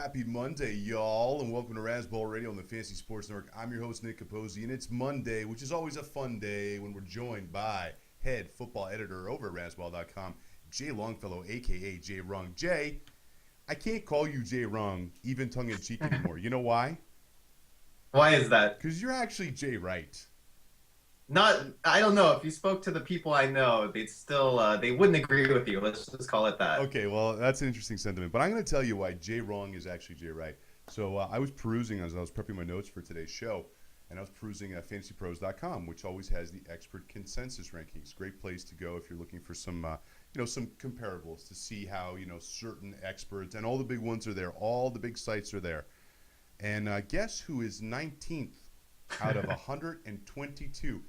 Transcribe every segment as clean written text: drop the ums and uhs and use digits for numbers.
Happy Monday, y'all, and welcome to Razzball Radio on the Fantasy Sports Network. I'm your host, Nick Capozzi, and it's Monday, which is always a fun day when we're joined by head football editor over at Razzball.com, Jay Longfellow, a.k.a. JayWrong. Jay, I can't call you JayWrong, even tongue-in-cheek anymore. You know why? Why is that? Because you're actually JayRight. I don't know. If you spoke to the people I know, they wouldn't agree with you. Let's just call it that. Okay, well, that's an interesting sentiment. But I'm going to tell you why JayWrong is actually JayRight. So I was perusing as I was prepping my notes for today's show, and I was perusing FantasyPros.com, which always has the expert consensus rankings. Great place to go if you're looking for some comparables to see how, certain experts, and all the big ones are there. All the big sites are there. And guess who is 19th out of 122?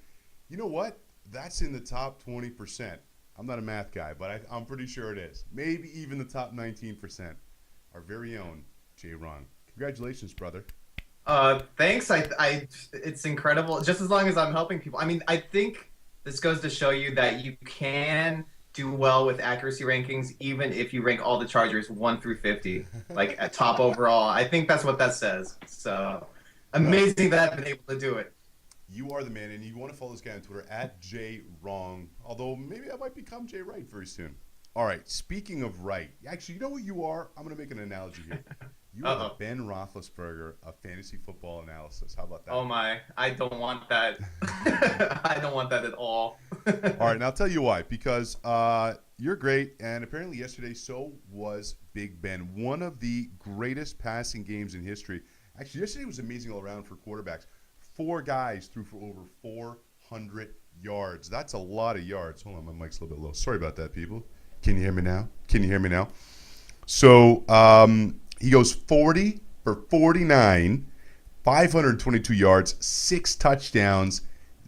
You know what? That's in the top 20%. I'm not a math guy, but I'm pretty sure it is. Maybe even the top 19%. Our very own JayWrong. Congratulations, brother. Thanks. It's incredible. Just as long as I'm helping people. I mean, I think this goes to show you that you can do well with accuracy rankings, even if you rank all the Chargers 1 through 50, like at top overall. I think that's what that says. So amazing that I've been able to do it. You are the man, and you want to follow this guy on Twitter at JayWrong, although maybe I might become JayRight very soon. All right, speaking of right, actually, you know what you are? I'm going to make an analogy here. You are the Ben Roethlisberger of fantasy football analysis. How about that? Oh, my. I don't want that. I don't want that at all. All right, now I'll tell you why. Because you're great, and apparently yesterday so was Big Ben. One of the greatest passing games in history. Actually, yesterday was amazing all around for quarterbacks. 4 guys threw for over 400 yards. That's a lot of yards. Hold on, my mic's a little bit low. Sorry about that, people. Can you hear me now? Can you hear me now? So he goes 40 for 49, 522 yards, 6 touchdowns,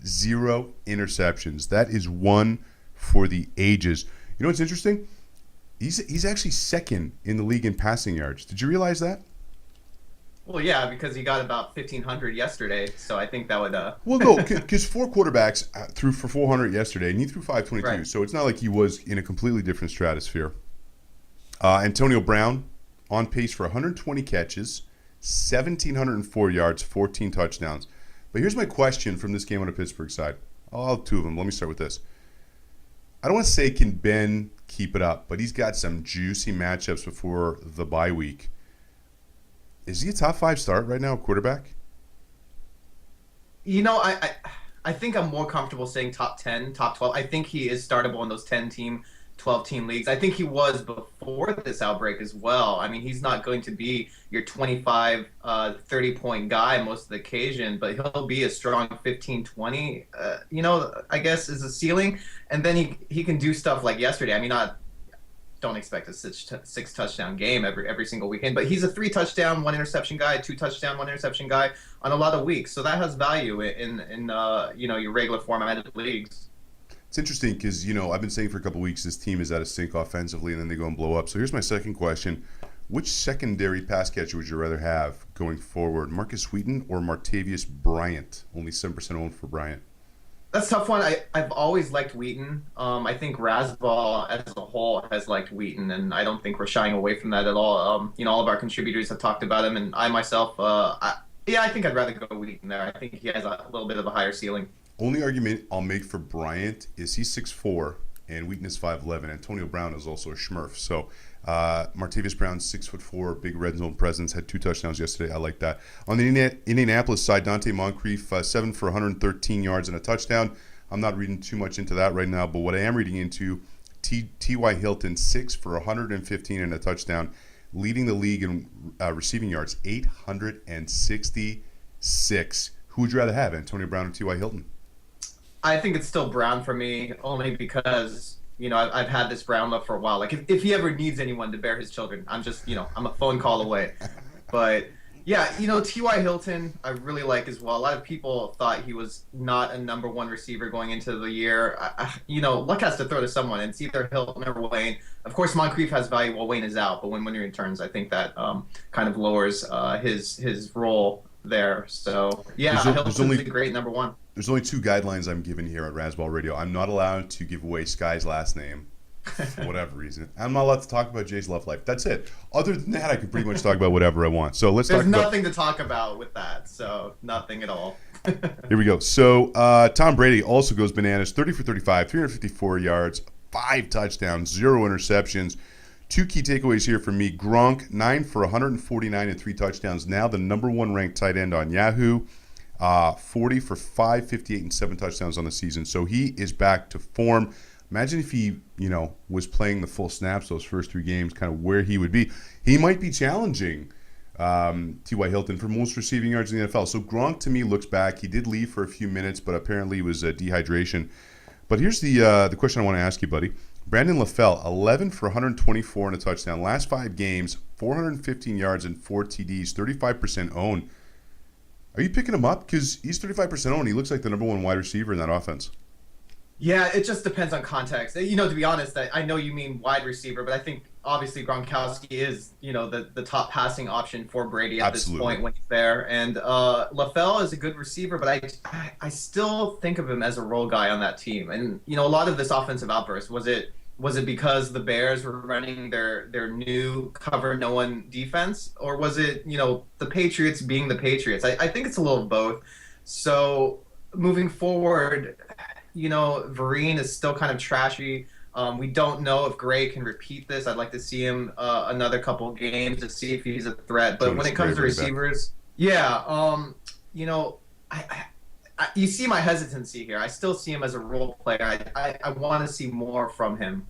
0 interceptions. That is one for the ages. You know what's interesting? He's actually second in the league in passing yards. Did you realize that? Well, yeah, because he got about 1,500 yesterday, so I think that would... Well, no, because 4 quarterbacks threw for 400 yesterday, and he threw 522, right. So it's not like he was in a completely different stratosphere. Antonio Brown, on pace for 120 catches, 1,704 yards, 14 touchdowns. But here's my question from this game on the Pittsburgh side. I'll have 2 of them. Let me start with this. I don't want to say can Ben keep it up, but he's got some juicy matchups before the bye week. Is he a top 5 start right now, quarterback? You know, I think I'm more comfortable saying top 10, top 12. I think he is startable in those 10-team, 12-team leagues. I think he was before this outbreak as well. I mean, he's not going to be your 25, 30-point guy most of the occasion, but he'll be a strong 15, 20, I guess is a ceiling. And then he can do stuff like yesterday. I mean, don't expect a 6 touchdown game every single weekend, but he's a 3 touchdown, 1 interception guy, 2 touchdown, 1 interception guy on a lot of weeks. So that has value in your regular formatted leagues. It's interesting because, I've been saying for a couple of weeks this team is out of sync offensively and then they go and blow up. So here's my second question. Which secondary pass catcher would you rather have going forward, Marcus Wheaton or Martavius Bryant? Only 7% owned for Bryant. That's a tough one. I've always liked Wheaton. I think Razzball as a whole has liked Wheaton, and I don't think we're shying away from that at all. All of our contributors have talked about him, and I myself, I think I'd rather go Wheaton there. I think he has a little bit of a higher ceiling. Only argument I'll make for Bryant is he's 6'4", and Wheaton is 5'11". Antonio Brown is also a Smurf. So Martavius Brown, 6'4", big red zone presence, had 2 touchdowns yesterday. I like that. On the Indianapolis side, Dante Moncrief, 7 for 113 yards and a touchdown. I'm not reading too much into that right now, but what I am reading into, T.Y. Hilton, 6 for 115 and a touchdown, leading the league in receiving yards, 866. Who would you rather have, Antonio Brown or T.Y. Hilton? I think it's still Brown for me, only because I've had this Brown love for a while. Like if he ever needs anyone to bear his children, I'm just I'm a phone call away. But yeah, T.Y. Hilton I really like as well. A lot of people thought he was not a number 1 receiver going into the year. Luck has to throw to someone, and it's either Hilton or Wayne. Of course, Moncrief has value while Wayne is out, but when he returns, I think that kind of lowers his role there. So yeah, Hilton's a great number 1. There's only 2 guidelines I'm giving here at Razzball Radio. I'm not allowed to give away Sky's last name, For whatever reason. I'm not allowed to talk about Jay's love life. That's it. Other than that, I can pretty much talk about whatever I want. So let's There's talk about. nothing to talk about with that, so nothing at all. Here we go. So Tom Brady also goes bananas. 30 for 35, 354 yards, 5 touchdowns, 0 interceptions. 2 key takeaways here from me. Gronk, 9 for 149 and 3 touchdowns. Now the number 1 ranked tight end on Yahoo. 40 for 558 and 7 touchdowns on the season. So he is back to form. Imagine if he, was playing the full snaps those first 3 games, kind of where he would be. He might be challenging T.Y. Hilton for most receiving yards in the NFL. So Gronk, to me, looks back. He did leave for a few minutes, but apparently it was dehydration. But here's the question I want to ask you, buddy. Brandon LaFell, 11 for 124 and a touchdown. Last 5 games, 415 yards and 4 TDs, 35% own. Are you picking him up? Because he's 35% owned. He looks like the number 1 wide receiver in that offense. Yeah, it just depends on context. To be honest, I know you mean wide receiver, but I think obviously Gronkowski is, the top passing option for Brady at Absolutely. this point when he's there. And LaFell is a good receiver, but I still think of him as a role guy on that team. And, a lot of this offensive outburst, was it because the Bears were running their new cover no one defense, or was it, the Patriots being the Patriots? I think it's a little of both. So moving forward, Vereen is still kind of trashy. We don't know if Gray can repeat this. I'd like to see him another couple games to see if he's a threat. But when it comes to receivers, you see my hesitancy here. I still see him as a role player. I want to see more from him.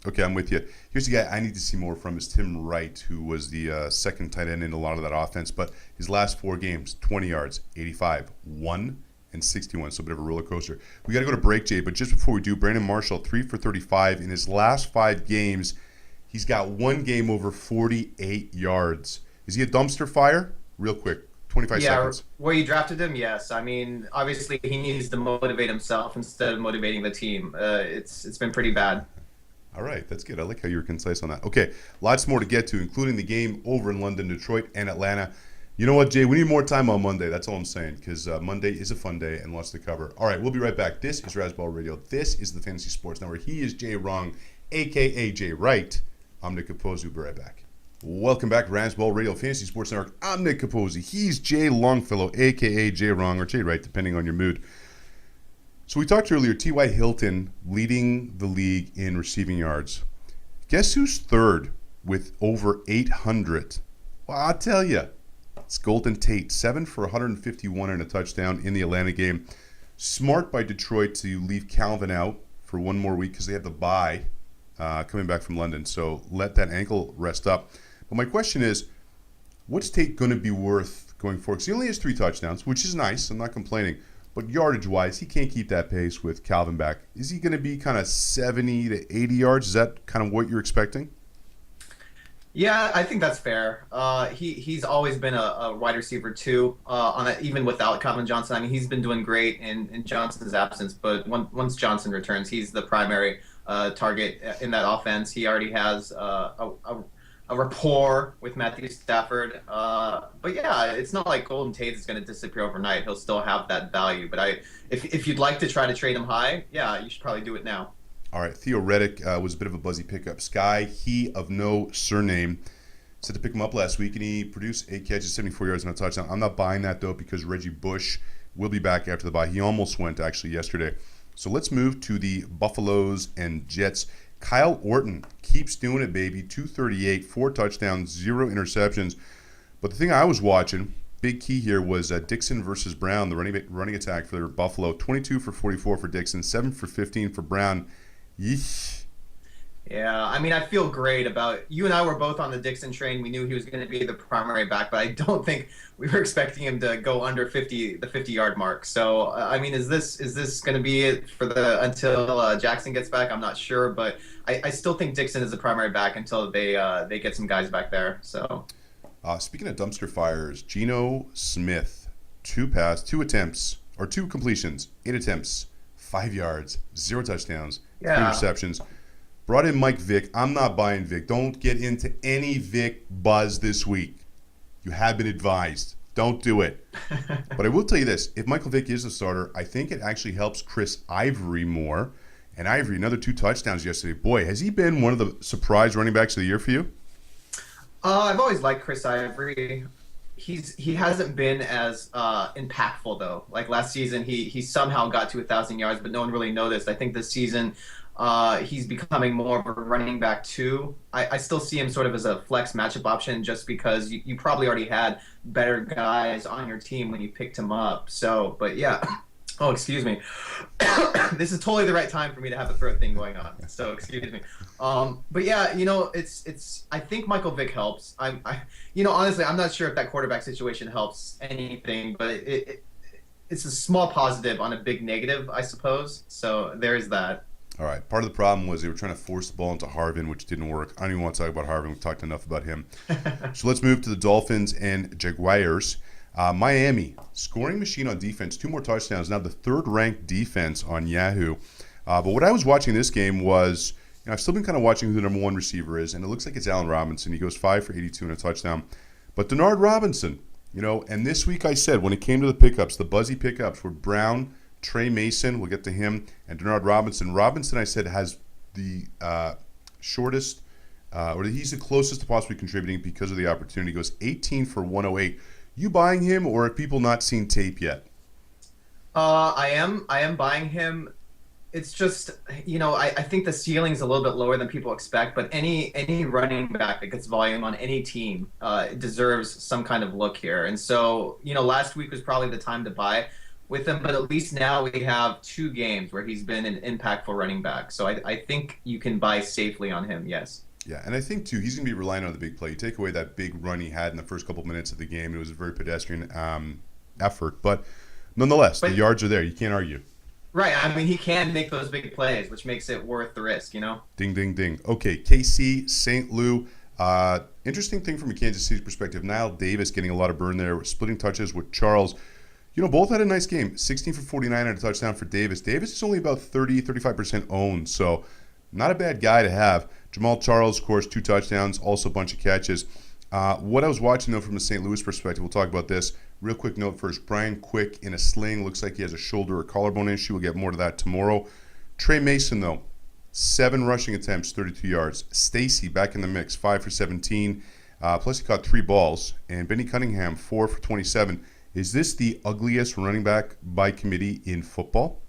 Okay, I'm with you. Here's the guy I need to see more from is Tim Wright, who was the second tight end in a lot of that offense. But his last 4 games, 20 yards, 85, 1 and 61, so a bit of a roller coaster. We got to go to break, Jay, but just before we do, Brandon Marshall, 3 for 35. In his last 5 games, he's got 1 game over 48 yards. Is he a dumpster fire? Real quick, 25 seconds. Where you drafted him, yes. I mean, obviously he needs to motivate himself instead of motivating the team. It's been pretty bad. All right, that's good. I like how you were concise on that. Okay, lots more to get to, including the game over in London, Detroit, and Atlanta. You know what, Jay? We need more time on Monday. That's all I'm saying, because Monday is a fun day and lots to cover. All right, we'll be right back. This is Razzball Radio. This is the Fantasy Sports Network. He is JayWrong, a.k.a. JayRight. I'm Nick Capozzi. We'll be right back. Welcome back to Razzball Radio, Fantasy Sports Network. I'm Nick Capozzi. He's Jay Longfellow, a.k.a. JayWrong, or JayRight, depending on your mood. So we talked earlier, T.Y. Hilton leading the league in receiving yards. Guess who's third with over 800? Well, I'll tell you. It's Golden Tate, 7 for 151 and a touchdown in the Atlanta game. Smart by Detroit to leave Calvin out for 1 more week because they have the bye coming back from London. So let that ankle rest up. But my question is, what's Tate going to be worth going forward? Because he only has 3 touchdowns, which is nice. I'm not complaining. But yardage-wise, he can't keep that pace with Calvin back. Is he going to be kind of 70 to 80 yards? Is that kind of what you're expecting? Yeah, I think that's fair. He's always been a wide receiver too. Even without Calvin Johnson, I mean, he's been doing great in Johnson's absence. But once Johnson returns, he's the primary target in that offense. He already has a rapport with Matthew Stafford. But yeah, it's not like Golden Tate is going to disappear overnight. He'll still have that value. But if you'd like to try to trade him high, yeah, you should probably do it now. All right, Theo Reddick was a bit of a buzzy pickup. Sky, he of no surname, said to pick him up last week, and he produced 8 catches, 74 yards, and a touchdown. I'm not buying that, though, because Reggie Bush will be back after the bye. He almost went, actually, yesterday. So let's move to the Buffaloes and Jets. Kyle Orton keeps doing it, baby. 238, 4 touchdowns, 0 interceptions. But the thing I was watching, big key here, was Dixon versus Brown, the running attack for Buffalo. 22 for 44 for Dixon, 7 for 15 for Brown. Yeesh. Yeah, I mean, I feel great about you and I were both on the Dixon train. We knew he was going to be the primary back, but I don't think we were expecting him to go under the 50-yard mark. So, I mean, is this going to be it for until Jackson gets back? I'm not sure, but I still think Dixon is the primary back until they get some guys back there. So, speaking of dumpster fires, Geno Smith, 2 completions, 8 attempts, 5 yards, 0 touchdowns. 3 interceptions. Brought in Mike Vick. I'm not buying Vick. Don't get into any Vick buzz this week. You have been advised. Don't do it. But I will tell you this. If Michael Vick is the starter, I think it actually helps Chris Ivory more. And Ivory, another 2 touchdowns yesterday. Boy, has he been one of the surprise running backs of the year for you? I've always liked Chris Ivory. He hasn't been as impactful though. Like last season, he somehow got to 1,000 yards, but no one really noticed. I think this season, he's becoming more of a running back too. I still see him sort of as a flex matchup option, just because you probably already had better guys on your team when you picked him up. So, but yeah. Oh, excuse me. This is totally the right time for me to have the throat thing going on. So excuse me. But yeah, it's. I think Michael Vick helps. Honestly, I'm not sure if that quarterback situation helps anything, but it's a small positive on a big negative, I suppose. So there is that. All right. Part of the problem was they were trying to force the ball into Harvin, which didn't work. I don't even want to talk about Harvin. We've talked enough about him. So let's move to the Dolphins and Jaguars. Miami, scoring machine on defense, 2 more touchdowns, now the 3rd-ranked defense on Yahoo. But what I was watching this game was, I've still been kind of watching who the number 1 receiver is, and it looks like it's Allen Robinson. He goes 5 for 82 and a touchdown. But Denard Robinson, and this week I said when it came to the pickups, the buzzy pickups were Brown, Trey Mason, we'll get to him, and Denard Robinson. Robinson, I said, has the shortest, or he's the closest to possibly contributing because of the opportunity. He goes 18 for 108. You buying him, or have people not seen tape yet? I am buying him. It's just, I think the ceiling's a little bit lower than people expect, but any running back that gets volume on any team deserves some kind of look here. And so, last week was probably the time to buy with him, but at least now we have 2 games where he's been an impactful running back. So I think you can buy safely on him, yes. Yeah, and I think, too, he's going to be relying on the big play. You take away that big run he had in the first couple minutes of the game, it was a very pedestrian effort. But nonetheless, the yards are there. You can't argue. Right. I mean, he can make those big plays, which makes it worth the risk, Ding, ding, ding. Okay, KC, St. Lou. Interesting thing from a Kansas City perspective, Nile Davis getting a lot of burn there, splitting touches with Charles. Both had a nice game. 16 for 49 and a touchdown for Davis. Davis is only about 35% owned, so not a bad guy to have. Jamal Charles scores 2 touchdowns, also a bunch of catches. What I was watching, though, from a St. Louis perspective, we'll talk about this. Real quick note first. Brian Quick in a sling. Looks like he has a shoulder or collarbone issue. We'll get more to that tomorrow. Trey Mason, though, 7 rushing attempts, 32 yards. Stacy back in the mix, 5 for 17. Plus he caught 3 balls. And Benny Cunningham, 4 for 27. Is this the ugliest running back by committee in football?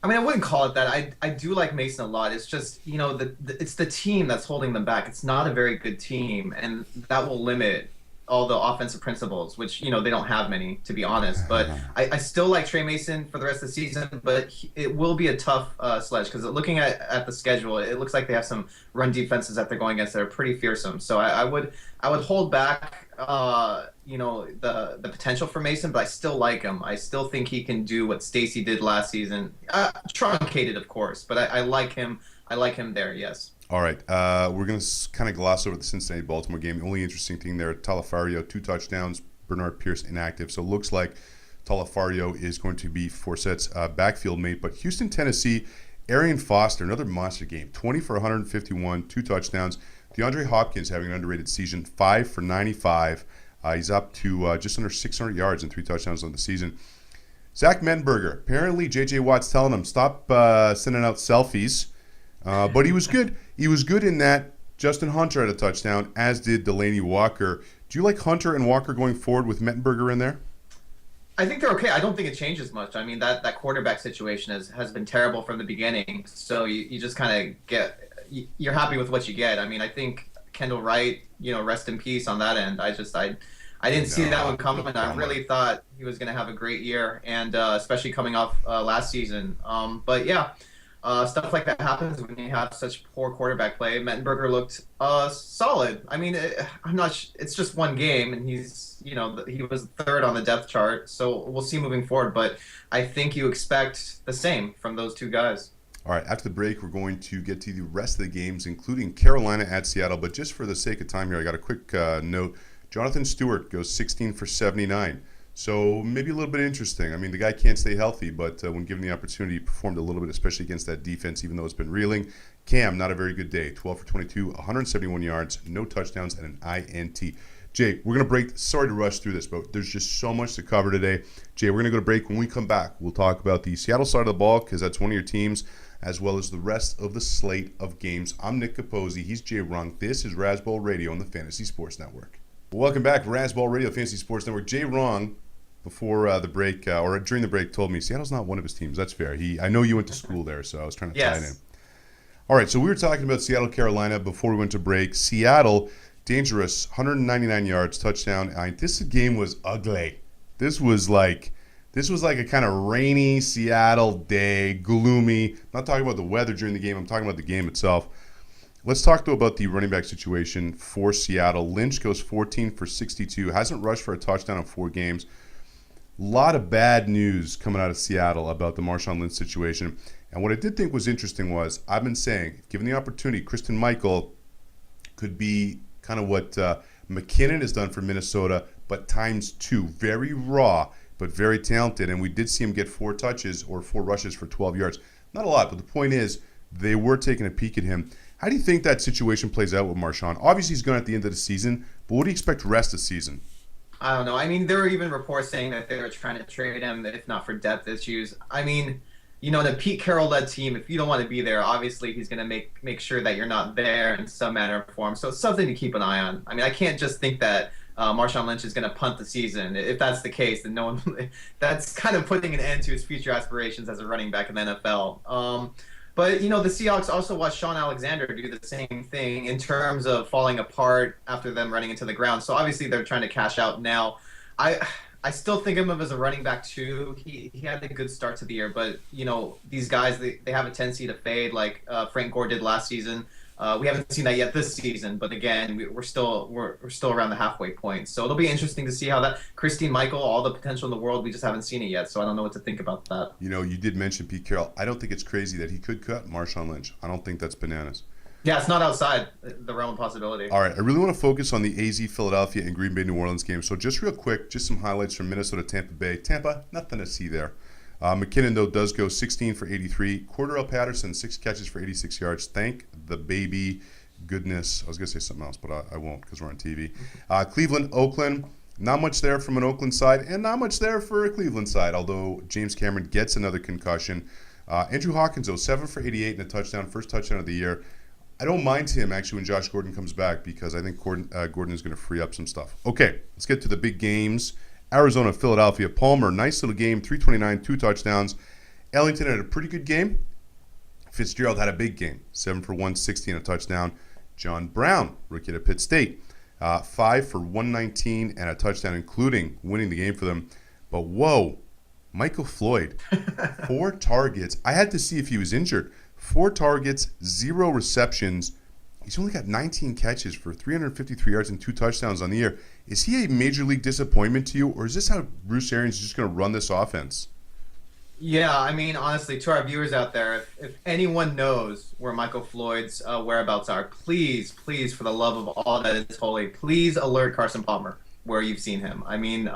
I mean, I wouldn't call it that. I do like Mason a lot. It's just, it's the team that's holding them back. It's not a very good team, and that will limit all the offensive principles, which, they don't have many, to be honest. But I still like Trey Mason for the rest of the season, but it will be a tough sledge, because looking at the schedule, it looks like they have some run defenses that they're going against that are pretty fearsome. So I would hold back the potential for Mason, but I still like him. I still think he can do what Stacy did last season. Truncated, of course, but I like him. I like him there, yes. All right. We're going to kind of gloss over the Cincinnati-Baltimore game. The only interesting thing there, Talafario, 2 touchdowns, Bernard Pierce inactive. So it looks like Talafario is going to be Forset's backfield mate. But Houston, Tennessee, Arian Foster, another monster game, 20 for 151, 2 touchdowns. DeAndre Hopkins having an underrated season, 5 for 95. He's up to just under 600 yards and 3 touchdowns on the season. Zach Mettenberger, apparently J.J. Watt's telling him, stop sending out selfies. But he was good. He was good in that Justin Hunter had a touchdown, as did Delaney Walker. Do you like Hunter and Walker going forward with Mettenberger in there? I think they're okay. I don't think it changes much. I mean, that quarterback situation has been terrible from the beginning. So you just kind of you're happy with what you get. I mean, I think Kendall Wright, rest in peace on that end. I didn't see that one coming. I really thought he was going to have a great year, and especially coming off last season. But yeah. Stuff like that happens when you have such poor quarterback play. Mettenberger looked solid. I mean, it's just one game, and he was 3rd on the depth chart. So we'll see moving forward. But I think you expect the same from those 2 guys. All right, after the break, we're going to get to the rest of the games, including Carolina at Seattle. But just for the sake of time here, I got a quick note. Jonathan Stewart goes 16 for 79. So maybe a little bit interesting. I mean, the guy can't stay healthy, but when given the opportunity, he performed a little bit, especially against that defense, even though it's been reeling. Cam, not a very good day. 12 for 22, 171 yards, no touchdowns, and an INT. Jay, we're going to break. Sorry to rush through this, but there's just so much to cover today. Jay, we're going to go to break. When we come back, we'll talk about the Seattle side of the ball, because that's one of your teams. as well as the rest of the slate of games. I'm Nick Capozzi. He's JayWrong. This is Razzball Radio on the Fantasy Sports Network. Welcome back to Razzball Radio, Fantasy Sports Network. JayWrong, before the break, or during the break, told me Seattle's not one of his teams. That's fair. I know you went to school there, so I was trying to tie it in. All right, so we were talking about Seattle, Carolina before we went to break. Seattle, dangerous, 199 yards, touchdown. This game was ugly. This was like a kind of rainy Seattle day, gloomy. I'm not talking about the weather during the game. I'm talking about the game itself. Let's talk, though, about the running back situation for Seattle. Lynch goes 14 for 62, hasn't rushed for a touchdown in 4 games. A lot of bad news coming out of Seattle about the Marshawn Lynch situation. And what I did think was interesting was, I've been saying, given the opportunity, Christine Michael could be kind of what McKinnon has done for Minnesota, but times 2. Very raw, but very talented. And we did see him get 4 touches or 4 rushes for 12 yards. Not a lot, but the point is, they were taking a peek at him. How do you think that situation plays out with Marshawn? Obviously, he's going at the end of the season, but what do you expect rest of the season? I don't know. I mean, there were even reports saying that they were trying to trade him, if not for depth issues. I mean, you know, the Pete Carroll-led team, if you don't want to be there, obviously he's going to make sure that you're not there in some manner or form. So it's something to keep an eye on. I mean, I can't just think that Marshawn Lynch is going to punt the season. If that's the case, then no one – that's kind of putting an end to his future aspirations as a running back in the NFL. But, you know, the Seahawks also watched Sean Alexander do the same thing in terms of falling apart after them running into the ground. So obviously they're trying to cash out now. I still think of him as a running back too. He had a good start to the year, but you know these guys they have a tendency to fade like Frank Gore did last season. We haven't seen that yet this season, but again we're still around the halfway point. So it'll be interesting to see how that Christine Michael, all the potential in the world, we just haven't seen it yet. So I don't know what to think about that. You know, you did mention Pete Carroll. I don't think it's crazy that he could cut Marshawn Lynch. I don't think that's bananas. Yeah, it's not outside the realm of possibility. All right, I really want to focus on the AZ Philadelphia and Green Bay New Orleans game. So just real quick, just some highlights from Minnesota Tampa Bay. Tampa, nothing to see there. McKinnon, though, does go 16 for 83. Cordell Patterson, 6 catches for 86 yards. Thank the baby goodness. I was going to say something else, but I won't because we're on TV. Cleveland, Oakland, not much there from an Oakland side and not much there for a Cleveland side, although James Cameron gets another concussion. Andrew Hawkins, though, 7 for 88 and a touchdown, first touchdown of the year. I don't mind him, actually, when Josh Gordon comes back because I think Gordon is going to free up some stuff. Okay, let's get to the big games. Arizona, Philadelphia. Palmer, nice little game, 329, 2 touchdowns. Ellington had a pretty good game. Fitzgerald had a big game, 7 for 160 and a touchdown. John Brown, rookie at Pitt State, 5 for 119 and a touchdown, including winning the game for them. But whoa, Michael Floyd, 4 targets. I had to see if he was injured. 4 targets, 0 receptions. He's only got 19 catches for 353 yards and 2 touchdowns on the year. Is he a major league disappointment to you, or is this how Bruce Arians is just going to run this offense? Yeah, I mean, honestly, to our viewers out there, if anyone knows where Michael Floyd's whereabouts are, please, for the love of all that is holy, please alert Carson Palmer where you've seen him. I mean,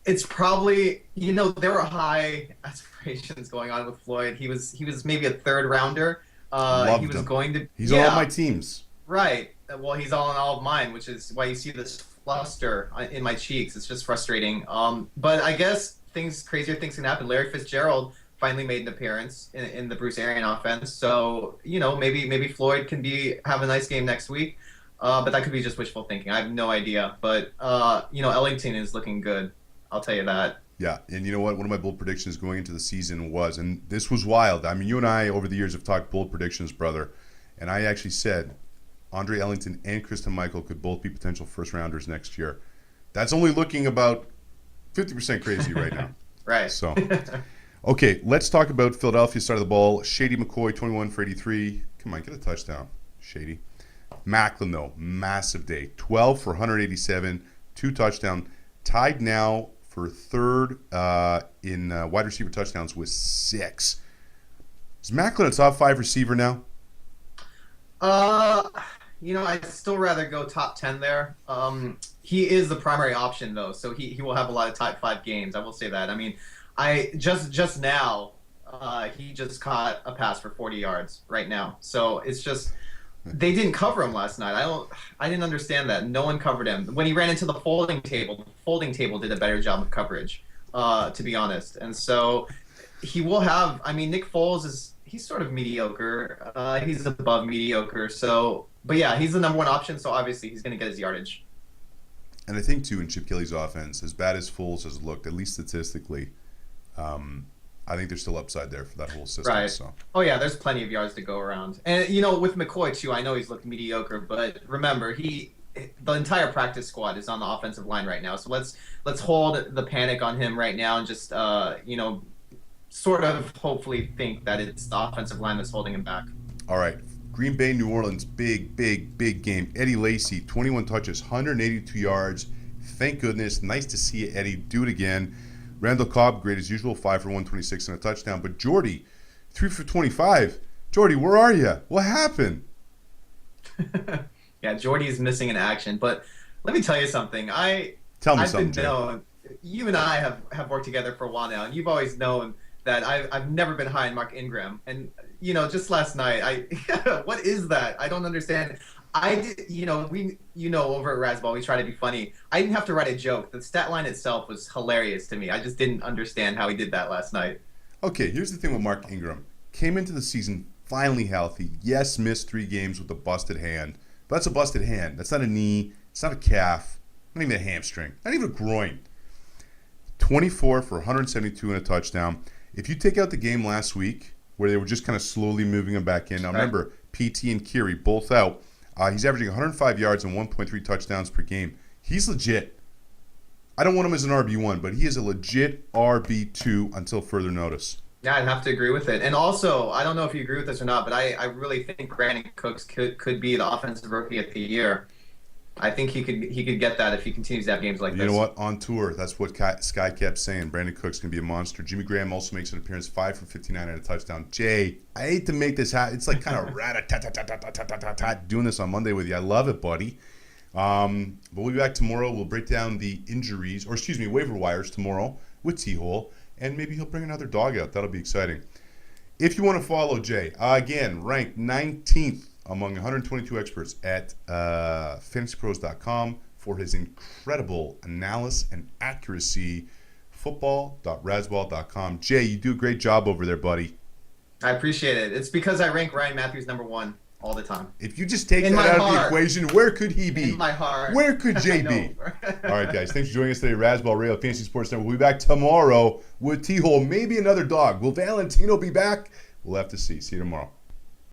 it's probably, you know, there were high aspirations going on with Floyd. He was maybe a 3rd rounder. He was going to. He's all on my teams. Right. Well, he's all in all of mine, which is why you see this fluster in my cheeks. It's just frustrating. But I guess crazier things can happen. Larry Fitzgerald finally made an appearance in the Bruce Arians offense. So, you know, maybe Floyd can have a nice game next week. But that could be just wishful thinking. I have no idea. But, you know, Ellington is looking good. I'll tell you that. Yeah, and you know what? One of my bold predictions going into the season was, and this was wild. I mean, you and I over the years have talked bold predictions, brother. And I actually said Andre Ellington and Christine Michael could both be potential first-rounders next year. That's only looking about 50% crazy right now. Right. So, okay, let's talk about Philadelphia's side of the ball. Shady McCoy, 21 for 83. Come on, get a touchdown, Shady. Macklin, though, massive day. 12 for 187, 2 touchdowns. Tied now for 3rd in wide receiver touchdowns with 6. Is Macklin a top 5 receiver now? You know, I'd still rather go top 10 there. He is the primary option though, so he will have a lot of top 5 games. I will say that. I mean, I just now he just caught a pass for 40 yards right now. So it's just they didn't cover him last night. I didn't understand that. No one covered him. When he ran into the folding table did a better job of coverage, to be honest. And so he will have. I mean, Nick Foles he's sort of mediocre. He's above mediocre. So, but yeah, he's the number one option. So obviously he's going to get his yardage. And I think too in Chip Kelly's offense, as bad as Foles has looked, at least statistically, I think there's still upside there for that whole system. Right. So. Oh yeah, there's plenty of yards to go around. And with McCoy too, I know he's looked mediocre, but remember the entire practice squad is on the offensive line right now. So let's hold the panic on him right now and just sort of hopefully think that it's the offensive line that's holding him back. All right. Green Bay, New Orleans, big game. Eddie Lacy, 21 touches, 182 yards. Thank goodness. Nice to see you, Eddie. Do it again. Randall Cobb, great as usual, 5 for 126 and a touchdown. But Jordy, 3 for 25. Jordy, where are you? What happened? Yeah, Jordy is missing in action. But let me tell you something. Tell me I've something, been known, you and I have worked together for a while now, and you've always known that I've never been high on Mark Ingram. And just last night, what is that? I don't understand. I did, over at Razzball, we try to be funny. I didn't have to write a joke. The stat line itself was hilarious to me. I just didn't understand how he did that last night. Okay, here's the thing with Mark Ingram. Came into the season finally healthy. Yes, missed 3 games with a busted hand. But that's a busted hand. That's not a knee. It's not a calf. Not even a hamstring. Not even a groin. 24 for 172 and a touchdown. If you take out the game last week, where they were just kind of slowly moving him back in. Now remember, PT and Kiri both out. He's averaging 105 yards and 1.3 touchdowns per game. He's legit. I don't want him as an RB1, but he is a legit RB2 until further notice. Yeah, I'd have to agree with it. And also, I don't know if you agree with this or not, but I really think Brandon Cooks could be the offensive rookie of the year. I think he could get that if he continues to have games like this. You know what? On tour, that's what Sky kept saying. Brandon Cooks can be a monster. Jimmy Graham also makes an appearance, 5 for 59 and a touchdown. Jay, I hate to make this happen. It's like kind of rat-a-tat-tat-tat-tat-tat-tat doing this on Monday with you. I love it, buddy. But we'll be back tomorrow. We'll break down the waiver wires tomorrow with T-Hole, and maybe he'll bring another dog out. That'll be exciting. If you want to follow Jay, again, ranked 19th among 122 experts at FantasyPros.com for his incredible analysis and accuracy. Football.razzball.com. Jay, you do a great job over there, buddy. I appreciate it. It's because I rank Ryan Matthews number 1 all the time. If you just take that out of the equation, where could he be? In my heart. Where could Jay be? All right, guys. Thanks for joining us today. Razzball Radio Fantasy Sports Network. We'll be back tomorrow with T-Hole. Maybe another dog. Will Valentino be back? We'll have to see. See you tomorrow.